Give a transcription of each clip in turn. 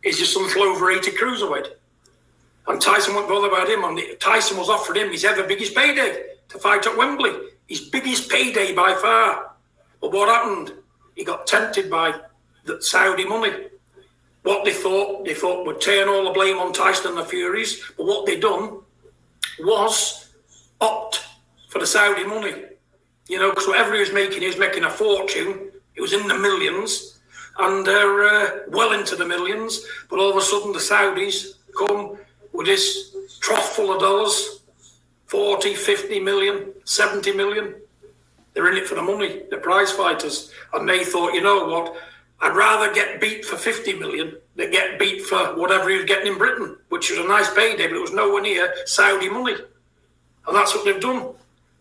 He's just some over 80 cruiserweight. And Tyson won't bother about him. And Tyson was offering him his ever biggest payday to fight at Wembley. His biggest payday by far. But what happened? He got tempted by the Saudi money. What they thought would turn all the blame on Tyson and the Furies. But what they done was opt for the Saudi money. You know, because whatever he was making a fortune. It was in the millions. And they're well into the millions. But all of a sudden the Saudis come with this trough full of dollars. 40, 50 million, 70 million. They're in it for the money, the prize fighters. And they thought, you know what, I'd rather get beat for 50 million than get beat for whatever he was getting in Britain, which was a nice payday, but it was nowhere near Saudi money. And that's what they've done.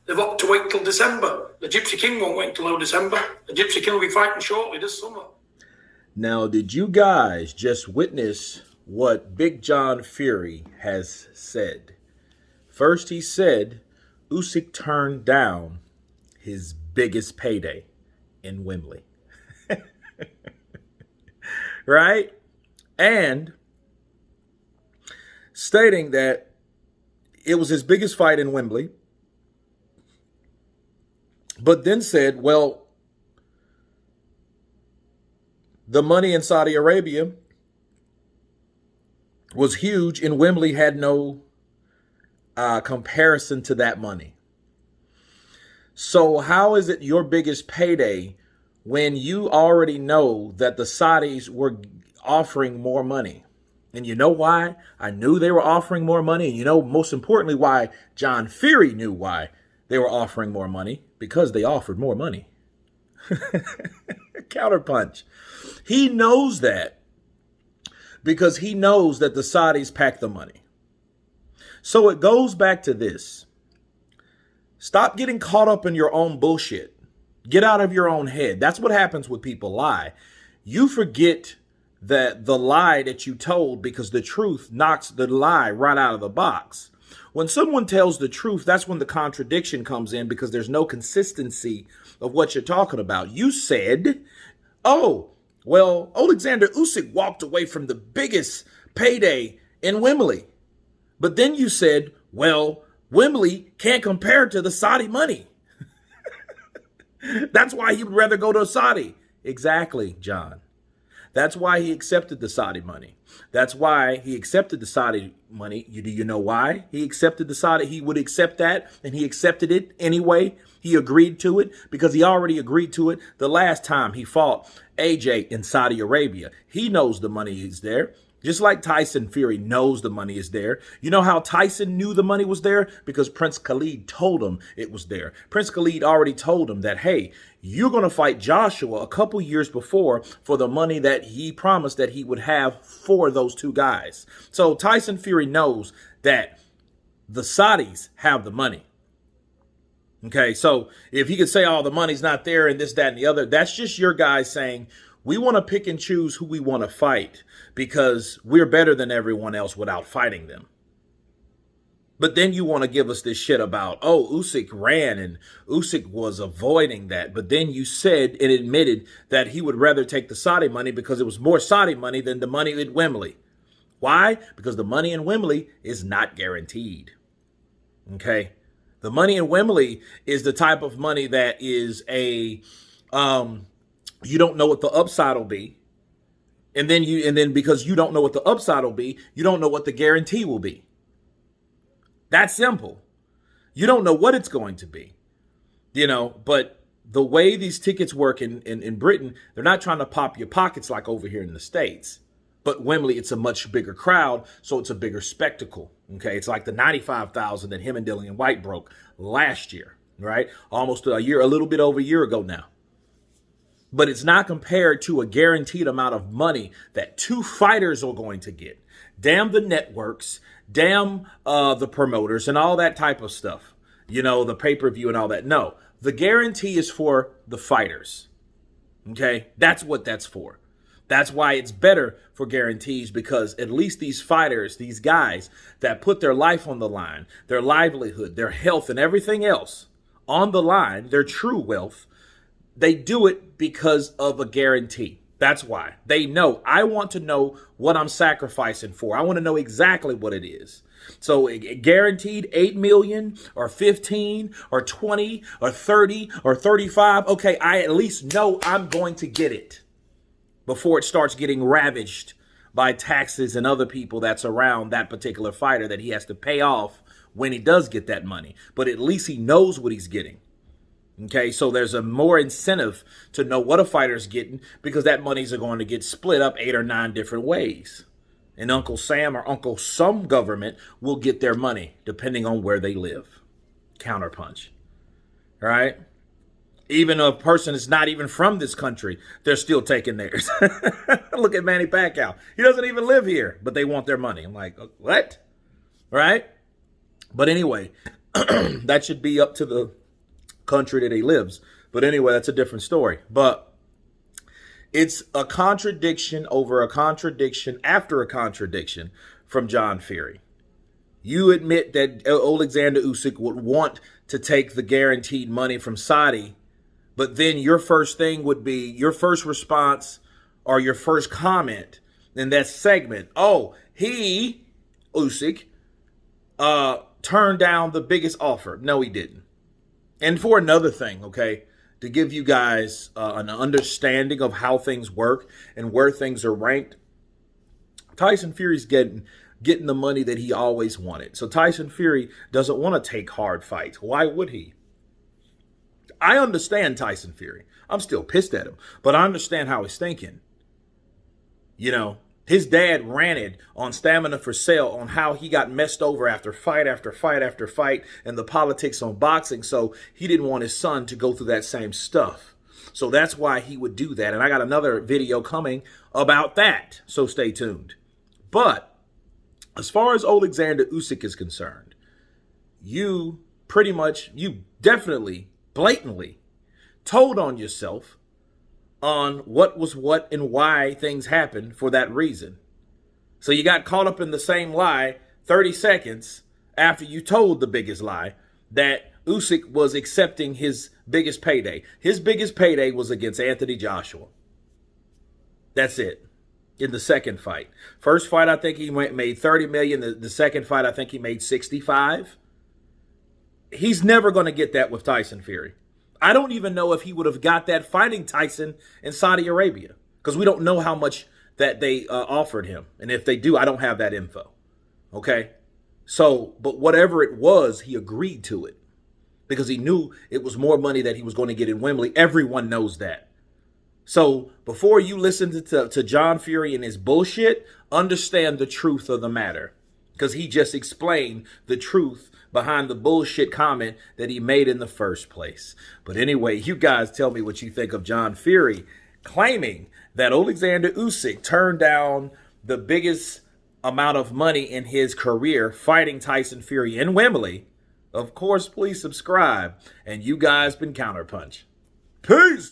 They've opted to wait till December. The Gypsy King won't wait till December. The Gypsy King will be fighting shortly this summer. Now, did you guys just witness what Big John Fury has said? First, he said Usyk turned down his biggest payday in Wembley. Right? And stating that it was his biggest fight in Wembley, but then said, well, the money in Saudi Arabia was huge and Wembley had no comparison to that money. So how is it your biggest payday when you already know that the Saudis were offering more money? And you know why? I knew they were offering more money. And you know, most importantly, why John Fury knew why they were offering more money. Because they offered more money. Counterpunch. He knows that because he knows that the Saudis pack the money. So it goes back to this. Stop getting caught up in your own bullshit. Get out of your own head. That's what happens when people lie. You forget that the lie that you told because the truth knocks the lie right out of the box. When someone tells the truth, that's when the contradiction comes in because there's no consistency of what you're talking about. You said, oh, well, Oleksandr Usyk walked away from the biggest payday in Wembley. But then you said, well, Wembley can't compare to the Saudi money. That's why he would rather go to Saudi. Exactly, John. That's why he accepted the Saudi money. That's why he accepted the Saudi money. Do you know why he accepted the Saudi? He would accept that, and he accepted it anyway. He agreed to it because he already agreed to it the last time he fought AJ in Saudi Arabia. He knows the money is there. Just like Tyson Fury knows the money is there. You know how Tyson knew the money was there? Because Prince Khalid told him it was there. Prince Khalid already told him that, hey, you're going to fight Joshua a couple years before for the money that he promised that he would have for those two guys. So Tyson Fury knows that the Saudis have the money. Okay, so if he could say, oh, the money's not there and this, that, and the other, that's just your guys saying, we want to pick and choose who we want to fight because we're better than everyone else without fighting them. But then you want to give us this shit about, oh, Usyk ran and Usyk was avoiding that. But then you said and admitted that he would rather take the Saudi money because it was more Saudi money than the money at Wembley. Why? Because the money in Wembley is not guaranteed. Okay? The money in Wembley is the type of money that is a... you don't know what the upside will be. And then because you don't know what the upside will be, you don't know what the guarantee will be. That's simple. You don't know what it's going to be. You know, but the way these tickets work in Britain, they're not trying to pop your pockets like over here in the States. But Wembley, it's a much bigger crowd, so it's a bigger spectacle. Okay, it's like the 95,000 that him and Dillian White broke last year, right? Almost a little bit over a year ago now. But it's not compared to a guaranteed amount of money that two fighters are going to get. Damn the networks, damn the promoters and all that type of stuff. You know, the pay-per-view and all that. No, the guarantee is for the fighters. Okay, that's what that's for. That's why it's better for guarantees because at least these fighters, these guys that put their life on the line, their livelihood, their health and everything else on the line, their true wealth, they do it because of a guarantee. That's why. They know. I want to know what I'm sacrificing for. I want to know exactly what it is. So guaranteed 8 million or 15 or 20 or 30 or 35. Okay, I at least know I'm going to get it before it starts getting ravaged by taxes and other people that's around that particular fighter that he has to pay off when he does get that money. But at least he knows what he's getting. Okay, so there's a more incentive to know what a fighter's getting because that money's going to get split up 8 or 9 different ways. And Uncle Sam or Uncle some government will get their money depending on where they live. Counterpunch. All right? Even a person that's not even from this country, they're still taking theirs. Look at Manny Pacquiao. He doesn't even live here, but they want their money. I'm like, what? Right? But anyway, that should be up to the country that he lives. But anyway, that's a different story. But it's a contradiction over a contradiction after a contradiction from John Fury. You admit that Oleksandr Usyk would want to take the guaranteed money from Saudi, but then your first thing would be, your first response or your first comment in that segment, oh, Usyk, turned down the biggest offer. No, he didn't. And for another thing, okay, to give you guys an understanding of how things work and where things are ranked, Tyson Fury's getting the money that he always wanted. So Tyson Fury doesn't want to take hard fights. Why would he? I understand Tyson Fury. I'm still pissed at him, but I understand how he's thinking. You know, his dad ranted on Stamina for Sale on how he got messed over after fight after fight after fight and the politics on boxing. So he didn't want his son to go through that same stuff. So that's why he would do that. And I got another video coming about that. So stay tuned. But as far as Oleksandr Usyk is concerned, you definitely, blatantly told on yourself on what was what and why things happened for that reason. So you got caught up in the same lie 30 seconds after you told the biggest lie that Usyk was accepting his biggest payday. His biggest payday was against Anthony Joshua. That's it. In the second fight. First fight, I think he made 30 million. The second fight, I think he made 65. He's never going to get that with Tyson Fury. I don't even know if he would have got that fighting Tyson in Saudi Arabia because we don't know how much that they offered him. And if they do, I don't have that info. Okay? So, but whatever it was, he agreed to it because he knew it was more money that he was going to get in Wembley. Everyone knows that. So before you listen to John Fury and his bullshit, understand the truth of the matter because he just explained the truth behind the bullshit comment that he made in the first place. But anyway, you guys tell me what you think of John Fury claiming that Oleksandr Usyk turned down the biggest amount of money in his career fighting Tyson Fury in Wembley. Of course, please subscribe. And you guys been Counterpunch. Peace!